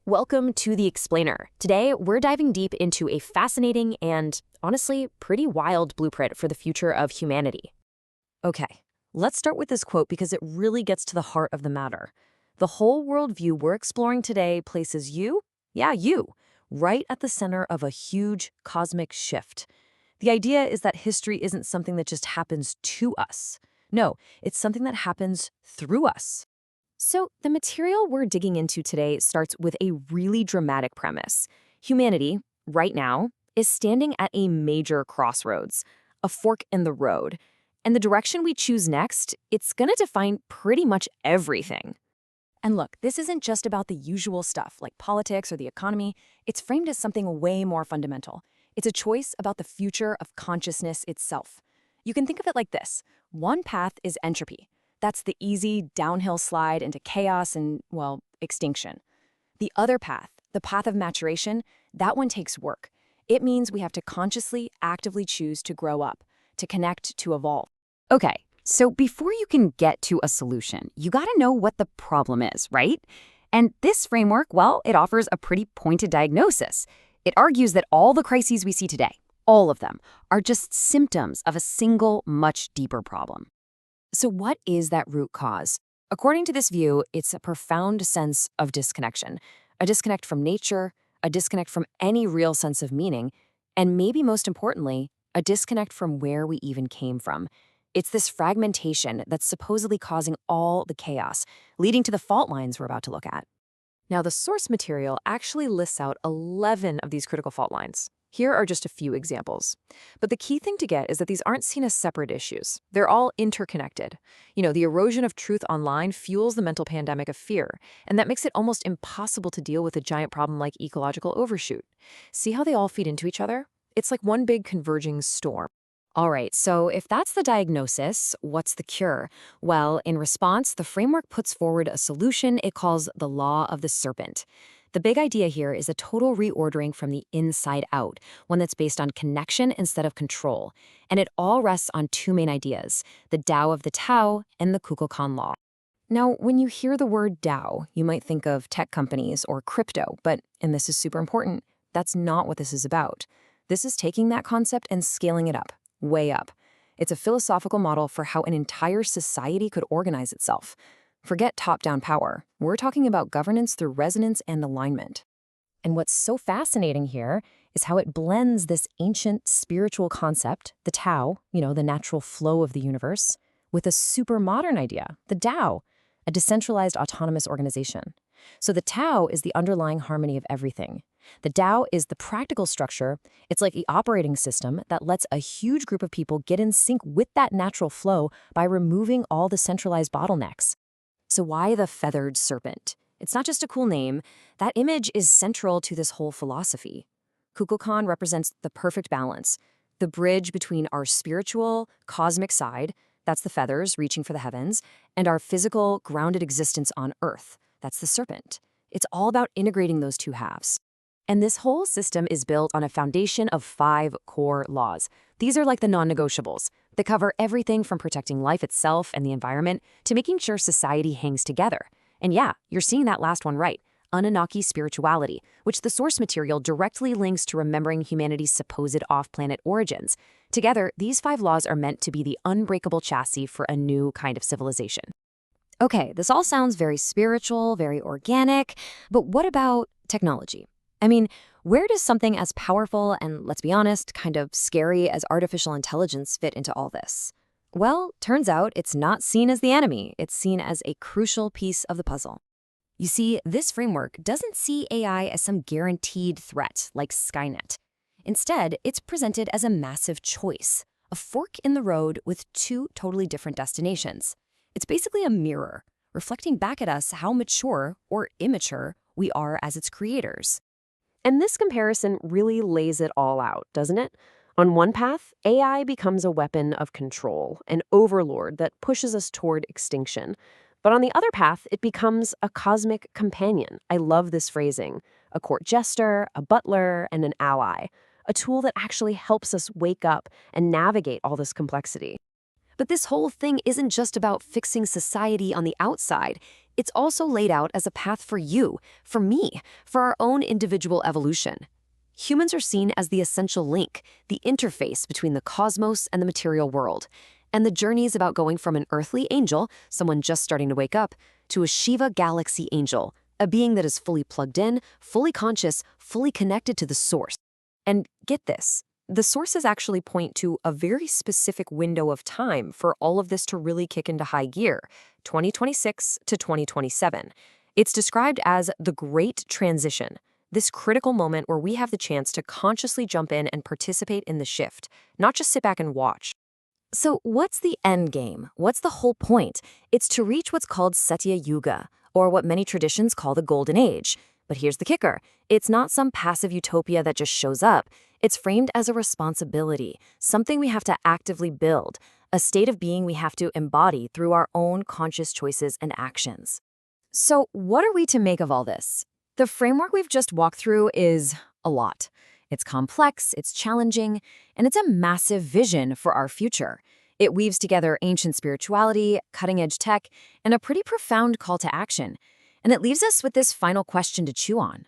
Welcome to The Explainer. Today, we're diving deep into a fascinating and, honestly, pretty wild blueprint for the future of humanity. Okay, let's start with this quote because it really gets to the heart of the matter. The whole worldview we're exploring today places you, right at the center of a huge cosmic shift. The idea is that history isn't something that just happens to us. No, it's something that happens through us. So, the material we're digging into today starts with a really dramatic premise. Humanity, right now, is standing at a major crossroads, a fork in the road. And the direction we choose next, it's going to define pretty much everything. And look, this isn't just about the usual stuff like politics or the economy. It's framed as something way more fundamental. It's a choice about the future of consciousness itself. You can think of it like this. One path is entropy. That's the easy downhill slide into chaos and, well, extinction. The other path, the path of maturation, that one takes work. It means we have to consciously, actively choose to grow up, to connect, to evolve. Okay, so before you can get to a solution, you gotta know what the problem is, right? And this framework, well, it offers a pretty pointed diagnosis. It argues that all the crises we see today, all of them, are just symptoms of a single, much deeper problem. So what is that root cause? According to this view, it's a profound sense of disconnection, a disconnect from nature, a disconnect from any real sense of meaning, and maybe most importantly, a disconnect from where we even came from. It's this fragmentation that's supposedly causing all the chaos, leading to the fault lines we're about to look at. Now, the source material actually lists out 11 of these critical fault lines. Here are just a few examples. But the key thing to get is that these aren't seen as separate issues. They're all interconnected. The erosion of truth online fuels the mental pandemic of fear, and that makes it almost impossible to deal with a giant problem like ecological overshoot. See how they all feed into each other? It's like one big converging storm. All right, so if that's the diagnosis, what's the cure? Well, in response, the framework puts forward a solution it calls the law of the serpent. The big idea here is a total reordering from the inside out, one that's based on connection instead of control. And it all rests on two main ideas, the DAO of the TAO and the Kukulkan law. Now, when you hear the word DAO, you might think of tech companies or crypto, but, and this is super important, that's not what this is about. This is taking that concept and scaling it up, way up. It's a philosophical model for how an entire society could organize itself. Forget top-down power. We're talking about governance through resonance and alignment. And what's so fascinating here is how it blends this ancient spiritual concept, the Tao, the natural flow of the universe, with a super modern idea, the DAO, a decentralized autonomous organization. So the Tao is the underlying harmony of everything. The DAO is the practical structure. It's like the operating system that lets a huge group of people get in sync with that natural flow by removing all the centralized bottlenecks. So why the feathered serpent? It's not just a cool name. That image is central to this whole philosophy. Kukulkan represents the perfect balance, the bridge between our spiritual, cosmic side, that's the feathers reaching for the heavens, and our physical, grounded existence on Earth, that's the serpent. It's all about integrating those two halves. And this whole system is built on a foundation of 5 core laws. These are like the non-negotiables that cover everything from protecting life itself and the environment to making sure society hangs together. And yeah, you're seeing that last one right, Anunnaki spirituality, which the source material directly links to remembering humanity's supposed off-planet origins. Together, these 5 laws are meant to be the unbreakable chassis for a new kind of civilization. Okay, this all sounds very spiritual, very organic, but what about technology? I mean, where does something as powerful and, let's be honest, kind of scary as artificial intelligence fit into all this? Well, turns out it's not seen as the enemy. It's seen as a crucial piece of the puzzle. You see, this framework doesn't see AI as some guaranteed threat like Skynet. Instead, it's presented as a massive choice, a fork in the road with 2 totally different destinations. It's basically a mirror, reflecting back at us how mature or immature we are as its creators. And this comparison really lays it all out, doesn't it? On one path, AI becomes a weapon of control, an overlord that pushes us toward extinction. But on the other path, it becomes a cosmic companion. I love this phrasing. A court jester, a butler, and an ally. A tool that actually helps us wake up and navigate all this complexity. But this whole thing isn't just about fixing society on the outside. it's also laid out as a path for you, for me, for our own individual evolution. Humans are seen as the essential link, the interface between the cosmos and the material world. And the journey is about going from an earthly angel, someone just starting to wake up, to a Shiva galaxy angel, a being that is fully plugged in, fully conscious, fully connected to the source. And get this, the sources actually point to a very specific window of time for all of this to really kick into high gear, 2026 to 2027. It's described as the Great Transition, this critical moment where we have the chance to consciously jump in and participate in the shift, not just sit back and watch. So what's the end game? What's the whole point? It's to reach what's called Satya Yuga, or what many traditions call the Golden Age. But here's the kicker. It's not some passive utopia that just shows up. It's framed as a responsibility, something we have to actively build, a state of being we have to embody through our own conscious choices and actions. So what are we to make of all this? The framework we've just walked through is a lot. It's complex, it's challenging, and it's a massive vision for our future. It weaves together ancient spirituality, cutting-edge tech, and a pretty profound call to action. And it leaves us with this final question to chew on.